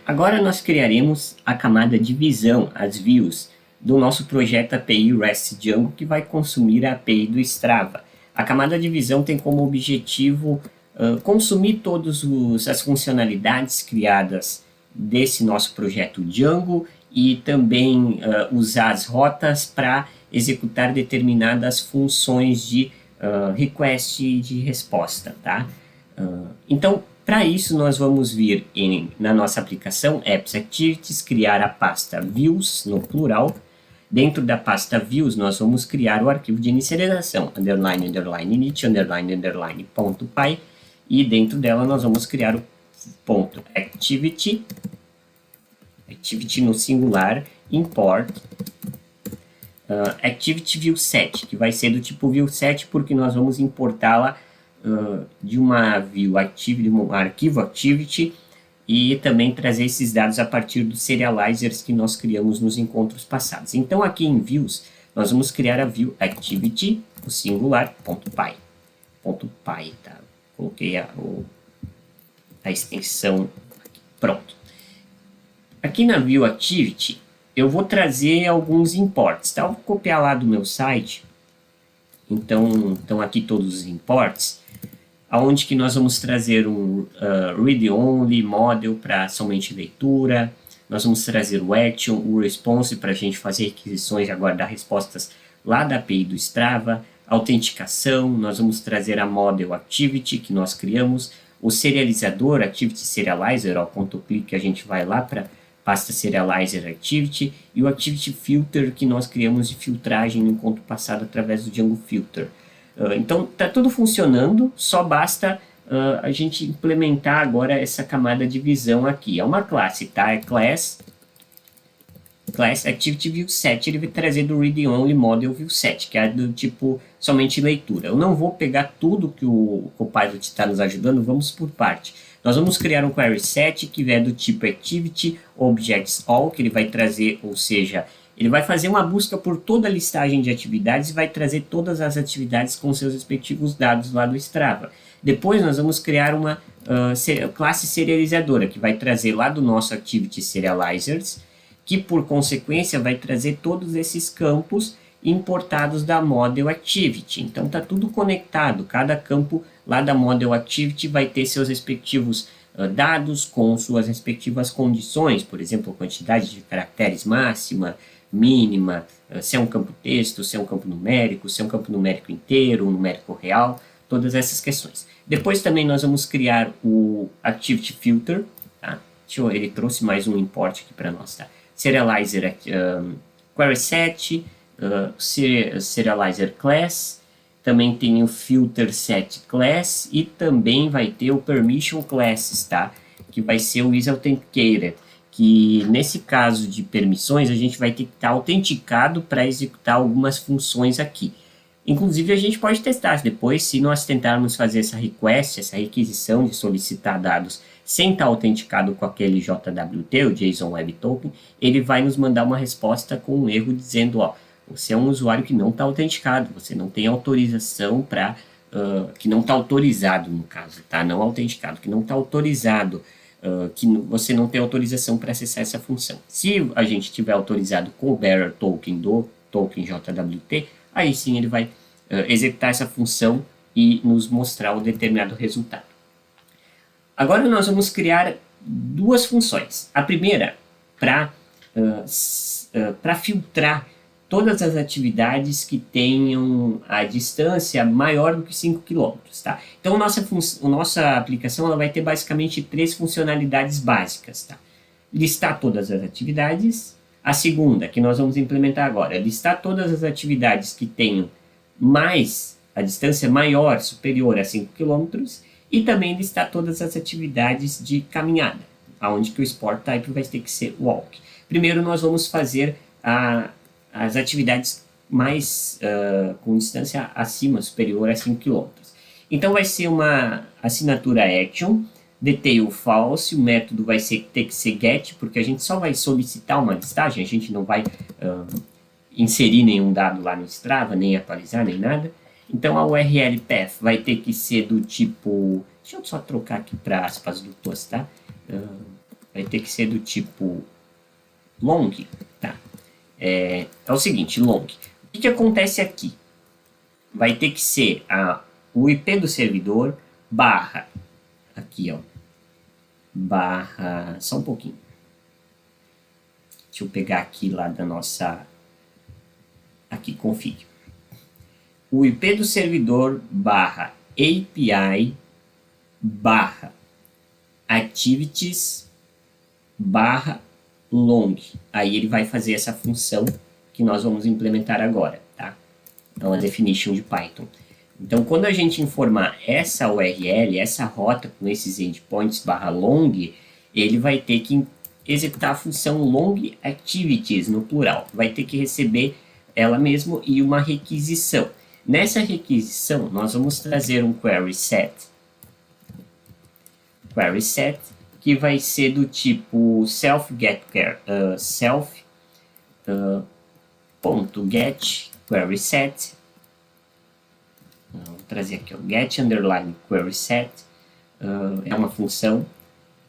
Agora nós criaremos a camada de visão, as views, do nosso projeto API REST Django, que vai consumir a API do Strava. A camada de visão tem como objetivo consumir todas as funcionalidades criadas desse nosso projeto Django e também usar as rotas para executar determinadas funções de request e de resposta, tá? Então, para isso, nós vamos vir na nossa aplicação Apps Activities, criar a pasta Views, no plural. Dentro da pasta Views, nós vamos criar o arquivo de inicialização, underline, underline, init, underline, underline, ponto .py, e dentro dela nós vamos criar o ponto activity, activity no singular, import, activity view set, que vai ser do tipo view set, porque nós vamos importá-la de uma view activity, de um arquivo activity, e também trazer esses dados a partir dos serializers que nós criamos nos encontros passados. Então aqui em views nós vamos criar a view activity, o singular, .py, tá? Coloquei a extensão aqui. Pronto. Aqui na view activity eu vou trazer alguns imports, tá? Eu vou copiar lá do meu site. Então aqui todos os imports, aonde que nós vamos trazer um read-only model para somente leitura, nós vamos trazer o action, o response para a gente fazer requisições e aguardar respostas lá da API do Strava, autenticação, nós vamos trazer a model activity que nós criamos, o serializador, activity serializer, ó, ponto clique, a gente vai lá para pasta serializer activity, e o activity filter que nós criamos de filtragem no encontro passado através do Django filter. Então está tudo funcionando, só basta a gente implementar agora essa camada de visão aqui. É uma classe, tá? É class activity view set, ele vai trazer do read only model view set, que é do tipo somente leitura. Eu não vou pegar tudo que o Copilot está nos ajudando, vamos por parte. Nós vamos criar um query set que é do tipo activity objects all, que ele vai trazer, ou seja, ele vai fazer uma busca por toda a listagem de atividades e vai trazer todas as atividades com seus respectivos dados lá do Strava. Depois nós vamos criar uma classe serializadora, que vai trazer lá do nosso Activity Serializers, que por consequência vai trazer todos esses campos importados da Model Activity. Então está tudo conectado, cada campo lá da Model Activity vai ter seus respectivos dados com suas respectivas condições, por exemplo, quantidade de caracteres máxima, mínima, se é um campo texto, se é um campo numérico, se é um campo numérico inteiro, um numérico real, todas essas questões. Depois também nós vamos criar o Activity Filter, tá? Ele trouxe mais um import aqui para nós, tá? Serializer Query Set, Serializer Class, também tem o Filter Set Class e também vai ter o Permission Classes, tá? Que vai ser o isAuthenticated, que nesse caso de permissões a gente vai ter que estar autenticado para executar algumas funções aqui. Inclusive a gente pode testar depois, se nós tentarmos fazer essa request, essa requisição de solicitar dados sem estar autenticado com aquele JWT, o JSON Web Token, ele vai nos mandar uma resposta com um erro dizendo, ó, você é um usuário que não está autenticado, você não tem autorização para, que não está autorizado no caso, tá? Não autenticado, que não está autorizado, que você não tem autorização para acessar essa função. Se a gente tiver autorizado com o bearer token do token JWT, aí sim ele vai executar essa função e nos mostrar o determinado resultado. Agora nós vamos criar duas funções. A primeira, para filtrar todas as atividades que tenham a distância maior do que 5 km, tá? Então, nossa aplicação ela vai ter basicamente 3 funcionalidades básicas, tá? Listar todas as atividades. A segunda, que nós vamos implementar agora, é listar todas as atividades que tenham a distância maior, superior a 5 km, e também listar todas as atividades de caminhada, onde que o Sport Type vai ter que ser Walk. Primeiro, nós vamos fazer as atividades mais com distância acima, superior a 5 km. Então vai ser uma assinatura action, detail false, o método vai ter que ser get, porque a gente só vai solicitar uma listagem, a gente não vai inserir nenhum dado lá no Strava, nem atualizar, nem nada. Então a URL path vai ter que ser do tipo, deixa eu só trocar aqui para aspas duplas, tá? vai ter que ser do tipo long, tá? É o seguinte, long. O que acontece aqui? Vai ter que ser o IP do servidor barra, aqui ó, barra, só um pouquinho. Deixa eu pegar aqui lá da nossa, aqui, config. O IP do servidor barra API barra activities barra long. Aí ele vai fazer essa função que nós vamos implementar agora, tá? É uma definition de Python. Então, quando a gente informar essa URL, essa rota com esses endpoints barra long, ele vai ter que executar a função long activities, no plural. Vai ter que receber ela mesmo e uma requisição. Nessa requisição, nós vamos trazer um query set, que vai ser do tipo self-get query set. Vou trazer aqui o get underline query set, é uma função,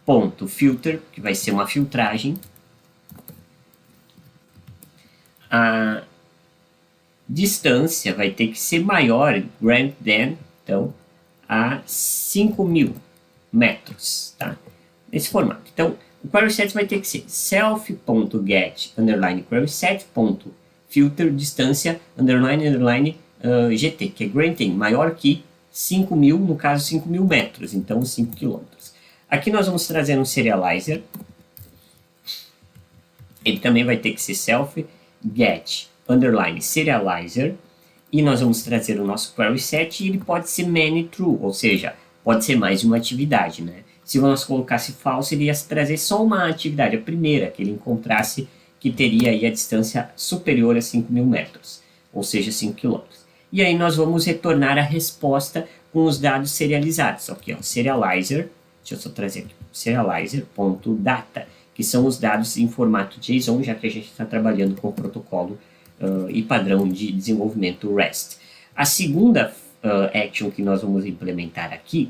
ponto filter, que vai ser uma filtragem. A distância vai ter que ser maior, greater than, então, a 5.000 metros, tá? Nesse formato. Então, o query set vai ter que ser self.get underline query set.filter distância underline gt, que é greater than, maior que 5.000, no caso 5.000 metros, então 5 quilômetros. Aqui nós vamos trazer um serializer. Ele também vai ter que ser self.get underline serializer, e nós vamos trazer o nosso query set, e ele pode ser many true, ou seja, pode ser mais de uma atividade, né? Se nós colocasse false, ele ia trazer só uma atividade, a primeira, que ele encontrasse que teria aí a distância superior a 5.000 metros, ou seja, 5 km. E aí nós vamos retornar a resposta com os dados serializados. Aqui, ó, serializer, deixa eu só trazer aqui, serializer.data, que são os dados em formato JSON, já que a gente está trabalhando com o protocolo e padrão de desenvolvimento REST. A segunda action que nós vamos implementar aqui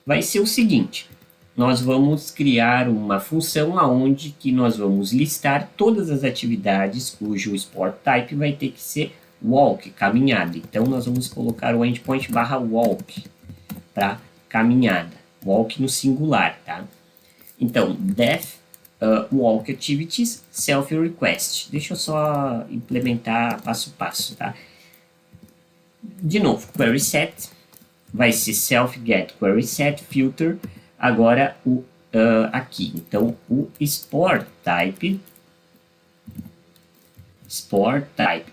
vai ser o seguinte: nós vamos criar uma função onde que nós vamos listar todas as atividades cujo export type vai ter que ser walk, caminhada. Então nós vamos colocar o endpoint barra walk para caminhada, walk no singular, tá? Então, def walk activities self request. Deixa eu só implementar passo a passo, tá? De novo, query set vai ser self get query set filter. Agora o aqui, então o export type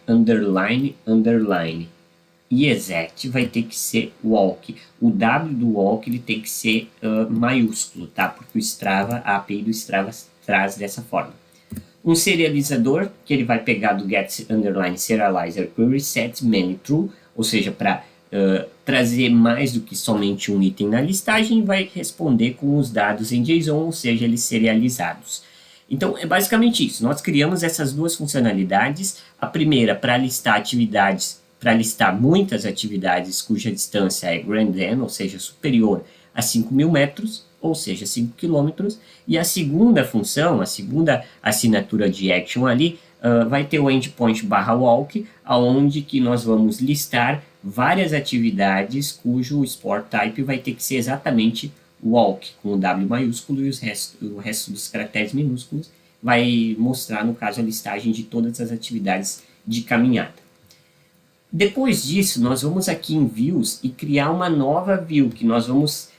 underline e exact vai ter que ser walk. O W do walk ele tem que ser maiúsculo, tá? Porque o Strava, a API do Strava traz dessa forma. Um serializador que ele vai pegar do get underline serializer query set many true, ou seja, para trazer mais do que somente um item na listagem, vai responder com os dados em JSON, ou seja, eles serializados. Então, é basicamente isso. Nós criamos essas duas funcionalidades. A primeira para listar atividades, para listar muitas atividades cuja distância é greater than, ou seja, superior a 5.000 metros, ou seja, 5 km. E a segunda função, a segunda assinatura de action ali, vai ter o endpoint barra walk, aonde que nós vamos listar várias atividades cujo export type vai ter que ser exatamente walk, com o W maiúsculo, e o resto dos caracteres minúsculos vai mostrar, no caso, a listagem de todas as atividades de caminhada. Depois disso, nós vamos aqui em Views e criar uma nova view, que nós vamos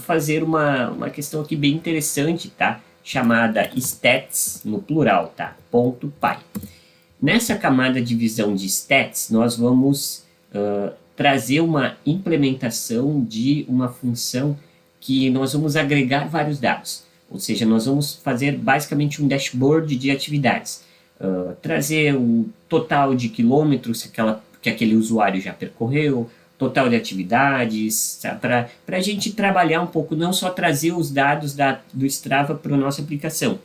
fazer uma questão aqui bem interessante, tá? Chamada stats, no plural, tá? .py. Nessa camada de visão de stats, nós vamos trazer uma implementação de uma função que nós vamos agregar vários dados. Ou seja, nós vamos fazer basicamente um dashboard de atividades. Trazer o total de quilômetros que aquele usuário já percorreu, total de atividades, para a gente trabalhar um pouco, não só trazer os dados do Strava para a nossa aplicação,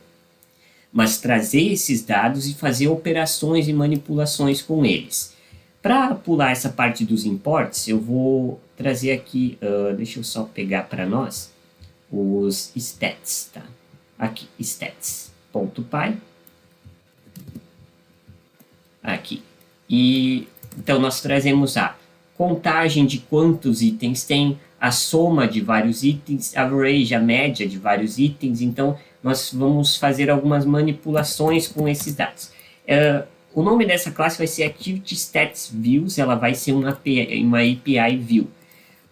mas trazer esses dados e fazer operações e manipulações com eles. Para pular essa parte dos imports, eu vou trazer aqui, deixa eu só pegar para nós, os stats, tá? Aqui, stats.py. Aqui. E então nós trazemos a contagem de quantos itens tem, a soma de vários itens, average, a média de vários itens. Então nós vamos fazer algumas manipulações com esses dados. O nome dessa classe vai ser Activity Stats Views, ela vai ser uma API View.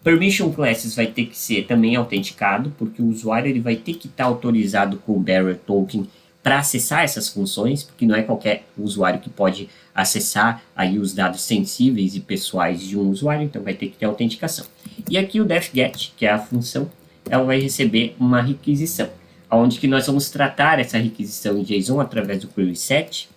Permission Classes vai ter que ser também autenticado, porque o usuário ele vai ter que estar autorizado com o Bearer Token para acessar essas funções, porque não é qualquer usuário que pode acessar aí os dados sensíveis e pessoais de um usuário, então vai ter que ter autenticação. E aqui o defget, que é a função, ela vai receber uma requisição, onde que nós vamos tratar essa requisição em JSON através do query set.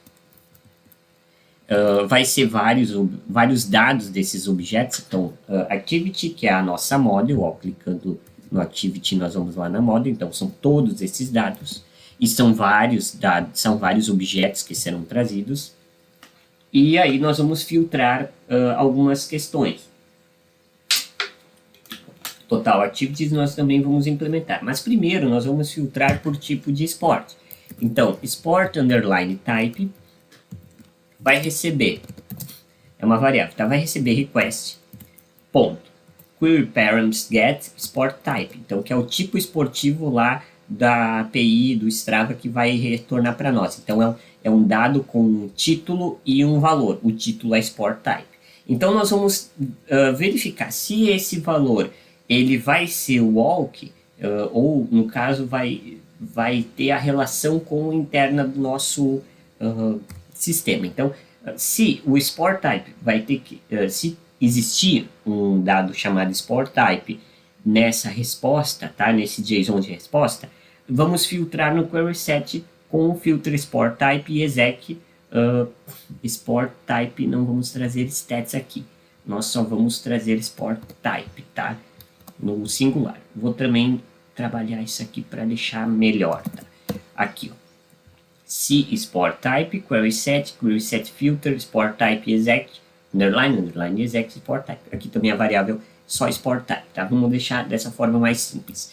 Vai ser vários dados desses objetos. Então, activity, que é a nossa model, ó, clicando no activity nós vamos lá na model, então são todos esses dados, e são vários dados, são vários objetos que serão trazidos, e aí nós vamos filtrar algumas questões. Total activities nós também vamos implementar, mas primeiro nós vamos filtrar por tipo de export. Então, export underline type vai receber, é uma variável, tá? Vai receber request, ponto, query params get export type, então que é o tipo esportivo lá da API do Strava que vai retornar para nós. Então é um dado com um título e um valor, o título é export type. Então nós vamos verificar se esse valor ele vai ser walk, ou no caso vai ter a relação com a interna do nosso sistema. Então, se o export type vai ter que, se existir um dado chamado export type nessa resposta, tá? Nesse JSON de resposta, vamos filtrar no query set com o filtro export type e exec export type. Não vamos trazer stats aqui, nós só vamos trazer export type, tá? No singular. Vou também trabalhar isso aqui para deixar melhor, tá? Aqui, ó. Se export type, query set filter, export type exec, underline exec, export type. Aqui também a variável só export type, tá? Vamos deixar dessa forma mais simples.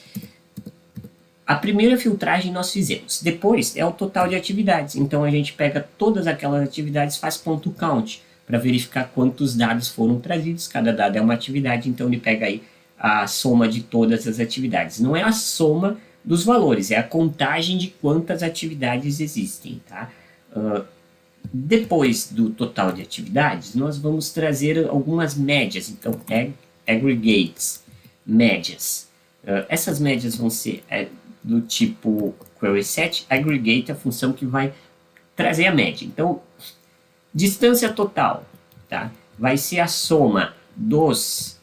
A primeira filtragem nós fizemos. Depois é o total de atividades. Então a gente pega todas aquelas atividades, faz ponto count para verificar quantos dados foram trazidos. Cada dado é uma atividade, então ele pega aí a soma de todas as atividades. Não é a soma dos valores, é a contagem de quantas atividades existem, tá? Depois do total de atividades, nós vamos trazer algumas médias, então aggregates, médias. Essas médias vão ser do tipo query set, aggregate, a função que vai trazer a média. Então, distância total, tá? Vai ser a soma dos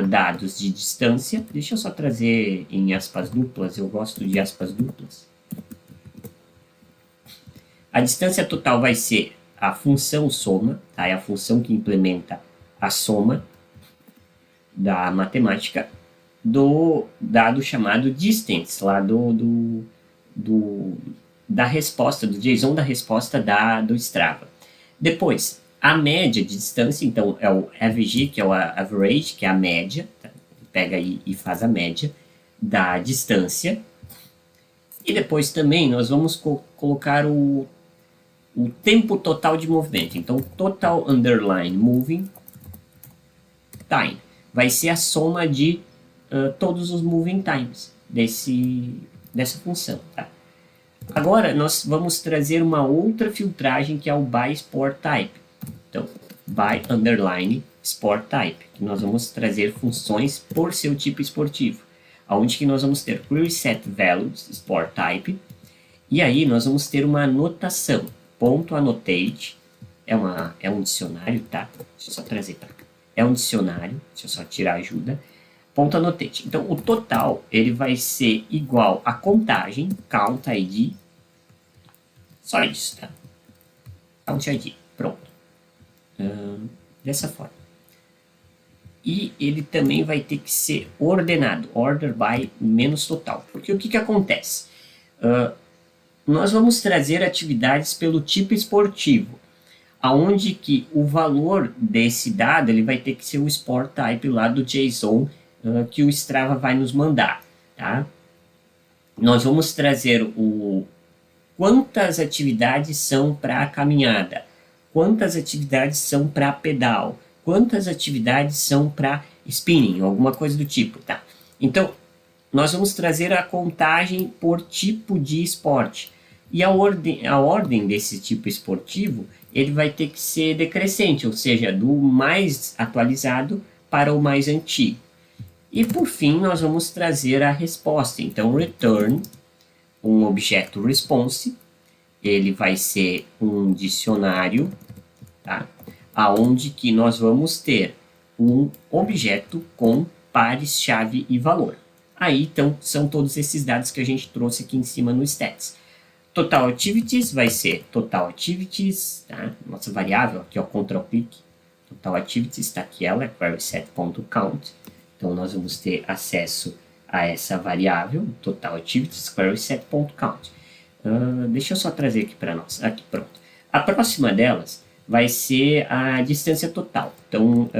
dados de distância. Deixa eu só trazer em aspas duplas, eu gosto de aspas duplas. A distância total vai ser a função soma, tá? É a função que implementa a soma da matemática do dado chamado distance, lá da resposta, do JSON da resposta do Strava. Depois, a média de distância, então é o AVG, que é o average, que é a média, tá? Pega aí e faz a média da distância. E depois também nós vamos colocar o tempo total de movimento. Então, total underline moving time vai ser a soma de todos os moving times dessa função, tá? Agora nós vamos trazer uma outra filtragem que é o by sport type. Então, by underline sport type, que nós vamos trazer funções por seu tipo esportivo, aonde que nós vamos ter query set values sport type, e aí nós vamos ter uma anotação, ponto annotate, é um dicionário, tá? Deixa eu só trazer para cá. É um dicionário, deixa eu só tirar a ajuda. Ponto annotate. Então, o total, ele vai ser igual a contagem, count ID, só isso, tá? Count ID, pronto. Dessa forma. E ele também vai ter que ser ordenado, order by menos total. Porque o que acontece? Nós vamos trazer atividades pelo tipo esportivo, aonde que o valor desse dado ele vai ter que ser o export type lá do JSON que o Strava vai nos mandar, tá? nós vamos trazer quantas atividades são para a caminhada, quantas atividades são para pedal, quantas atividades são para spinning, alguma coisa do tipo, tá? Então, nós vamos trazer a contagem por tipo de esporte. E a ordem desse tipo esportivo, ele vai ter que ser decrescente, ou seja, do mais atualizado para o mais antigo. E por fim, nós vamos trazer a resposta. Então, return um objeto response, ele vai ser um dicionário, tá? Aonde que nós vamos ter um objeto com pares, chave e valor. Aí, então, são todos esses dados que a gente trouxe aqui em cima no stats. Total activities vai ser total activities, tá? Nossa variável aqui, ó, control click, total activities, está aqui ela, query set.count. Então, nós vamos ter acesso a essa variável, total activities, query set.count. Deixa eu só trazer aqui para nós. Aqui, pronto. A próxima delas vai ser a distância total. Então,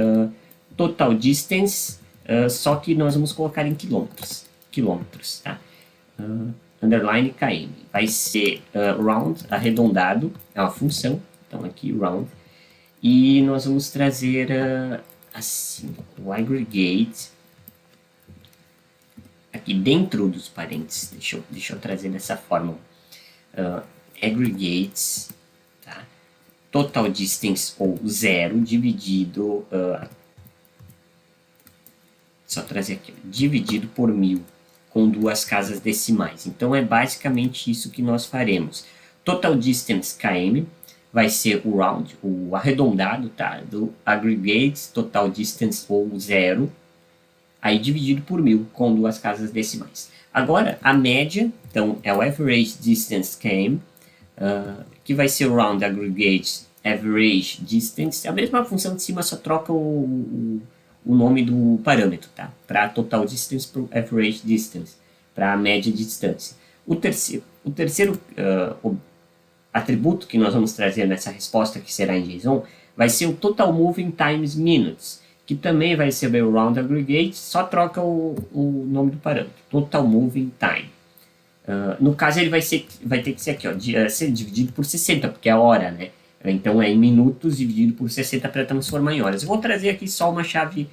total distance, só que nós vamos colocar em quilômetros. Quilômetros, tá? Underline km. Vai ser round, arredondado, é uma função. Então, aqui, round. E nós vamos trazer assim, o aggregate aqui dentro dos parênteses. Deixa eu trazer dessa forma. Aggregates, tá? Total distance ou 0 dividido, só trazer aqui, dividido por 1000 com duas casas decimais. Então é basicamente isso que nós faremos. Total distance km vai ser o round, o arredondado, tá? Do aggregate, total distance ou 0, aí dividido por 1000 com duas casas decimais. Agora a média, então é o average distance km, que vai ser o round aggregate average distance, é a mesma função de cima, só troca o nome do parâmetro, tá? Para total distance para average distance, para a média de distância. O terceiro atributo que nós vamos trazer nessa resposta, que será em JSON, vai ser o total moving times minutes, que também vai receber o round aggregate, só troca o nome do parâmetro, total moving time. No caso, ele vai ter que ser aqui, ó, ser dividido por 60, porque é a hora, né? Então, é em minutos dividido por 60 para transformar em horas. Eu vou trazer aqui só uma chave,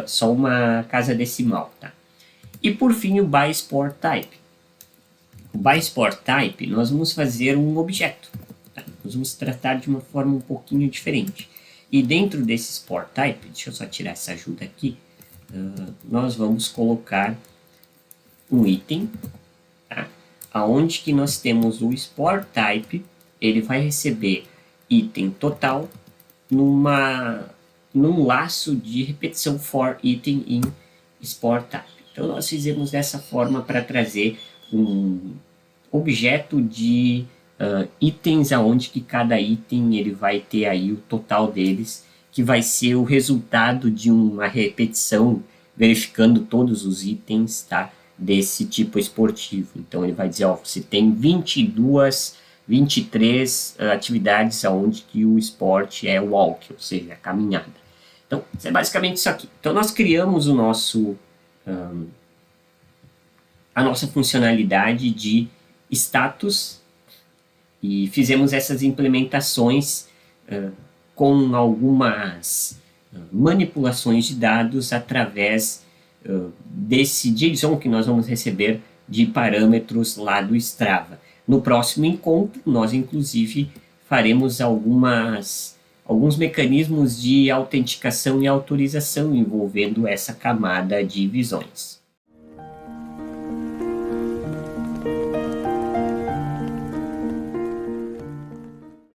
só uma casa decimal, tá? E, por fim, o by sport type. O by sport type, nós vamos fazer um objeto, tá? Nós vamos tratar de uma forma um pouquinho diferente. E dentro desse sport type, deixa eu só tirar essa ajuda aqui, nós vamos colocar um item, tá? Aonde que nós temos o sport type, ele vai receber item total num laço de repetição for item in sport type. Então nós fizemos dessa forma para trazer um objeto de itens aonde que cada item ele vai ter aí o total deles, que vai ser o resultado de uma repetição verificando todos os itens, tá, desse tipo esportivo. Então ele vai dizer, ó, você tem 23 atividades aonde que o esporte é walk, ou seja, a caminhada. Então, é basicamente isso aqui. Então, nós criamos a nossa funcionalidade de status e fizemos essas implementações com algumas manipulações de dados através desse JSON que nós vamos receber de parâmetros lá do Strava. No próximo encontro, nós inclusive faremos alguns mecanismos de autenticação e autorização envolvendo essa camada de visões.